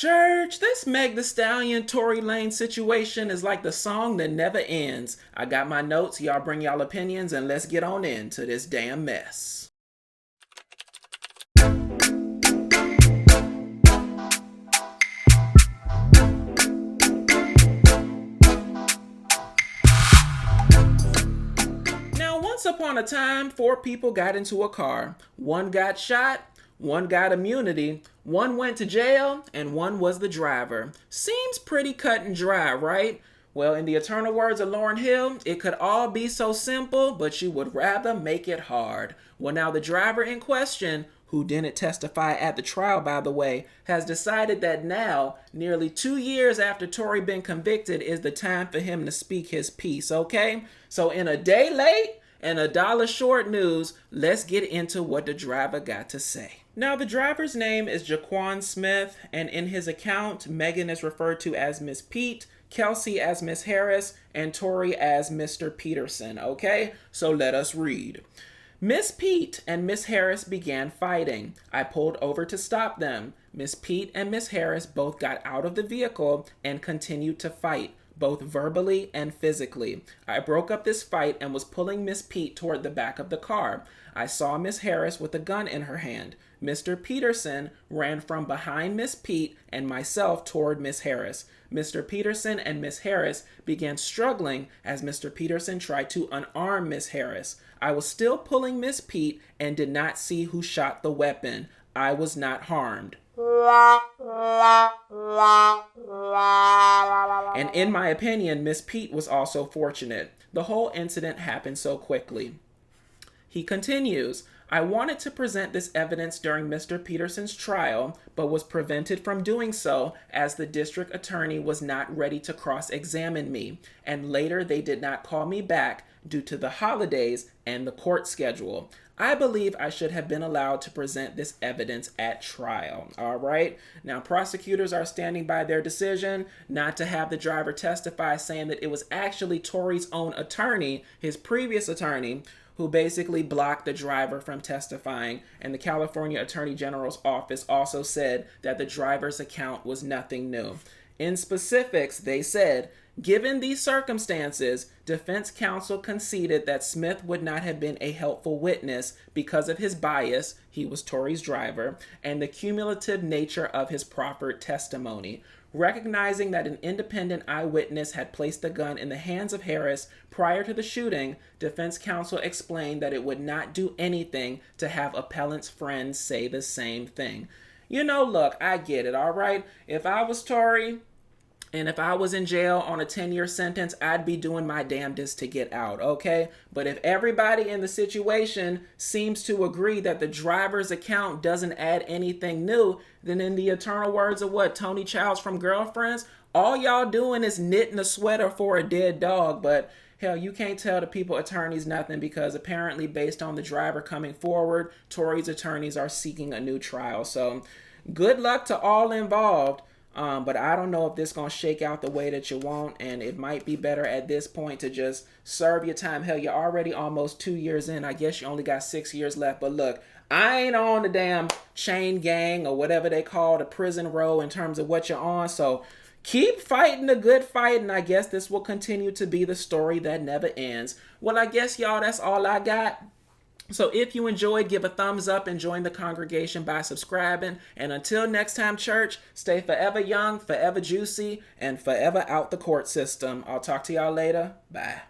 Church, this Meg Thee Stallion, Tory Lanez situation is like the song that never ends. I got my notes, y'all bring y'all opinions, and let's get on into this damn mess. Now, once upon a time, 4 people got into a car. 1 got shot, 1 got immunity, 1 went to jail, and 1 was the driver. Seems pretty cut and dry, right? Well, in the eternal words of Lauryn Hill, it could all be so simple, but you would rather make it hard. Well, now the driver in question, who didn't testify at the trial, by the way, has decided that now, nearly 2 years after Tory been convicted, is the time for him to speak his piece, okay? So in a day late and a dollar short news, let's get into what the driver got to say. Now, the driver's name is Jaquan Smith, and in his account, Megan is referred to as Miss Pete, Kelsey as Miss Harris, and Tory as Mr. Peterson, okay? So let us read. Miss Pete and Miss Harris began fighting. I pulled over to stop them. Miss Pete and Miss Harris both got out of the vehicle and continued to fight, both verbally and physically. I broke up this fight and was pulling Miss Pete toward the back of the car. I saw Miss Harris with a gun in her hand. Mr. Peterson ran from behind Miss Pete and myself toward Miss Harris. Mr. Peterson and Miss Harris began struggling as Mr. Peterson tried to unarm Miss Harris. I was still pulling Miss Pete and did not see who shot the weapon. I was not harmed. And in my opinion, Miss Pete was also fortunate. The whole incident happened so quickly. He continues, I wanted to present this evidence during Mr. Peterson's trial, but was prevented from doing so as the district attorney was not ready to cross-examine me, and later they did not call me back due to the holidays and the court schedule. I believe I should have been allowed to present this evidence at trial. All right. Now, prosecutors are standing by their decision not to have the driver testify, saying that it was actually Tory's own attorney, his previous attorney, who basically blocked the driver from testifying. And the California Attorney General's office also said that the driver's account was nothing new. In specifics, they said, given these circumstances, defense counsel conceded that Smith would not have been a helpful witness because of his bias, he was Tory's driver, and the cumulative nature of his proffered testimony. Recognizing that an independent eyewitness had placed the gun in the hands of Harris prior to the shooting, defense counsel explained that it would not do anything to have appellant's friends say the same thing. You know, look, I get it, all right? If I was Tory, and if I was in jail on a 10-year sentence, I'd be doing my damnedest to get out, okay? But if everybody in the situation seems to agree that the driver's account doesn't add anything new, then in the eternal words of what, Tony Childs from Girlfriends, all y'all doing is knitting a sweater for a dead dog. But hell, you can't tell the people attorneys nothing because apparently based on the driver coming forward, Tory's attorneys are seeking a new trial. So good luck to all involved. But I don't know if this is going to shake out the way that you want, and it might be better at this point to just serve your time. Hell, you're already almost 2 years in. I guess you only got 6 years left. But look, I ain't on the damn chain gang or whatever they call the prison row in terms of what you're on. So keep fighting the good fight, and I guess this will continue to be the story that never ends. Well, I guess, y'all, that's all I got. So if you enjoyed, give a thumbs up and join the congregation by subscribing. And until next time, church, stay forever young, forever juicy, and forever out the court system. I'll talk to y'all later. Bye.